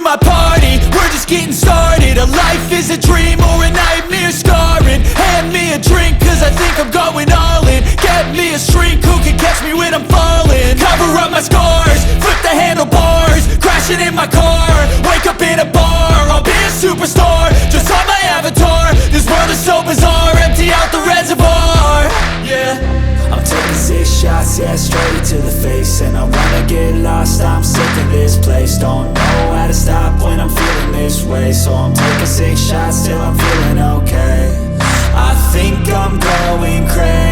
my party, we're just getting started. A life is a dream or a nightmare scarring. Hand me a drink cause I think I'm going all in. Get me a shrink who can catch me when I'm falling. Cover up my scars, flip the handlebars, crashing in my car, wake up in a bar. I'll be a superstar, just on my avatar. This world is so bizarre, empty out the reservoir. Yeah, I'm taking 6 shots, yeah, straight to the face. And I wanna get lost, I'm sick of this place. Don't know how to stop when I'm feeling this way. So I'm taking 6 shots till I'm feeling okay. I think I'm going crazy.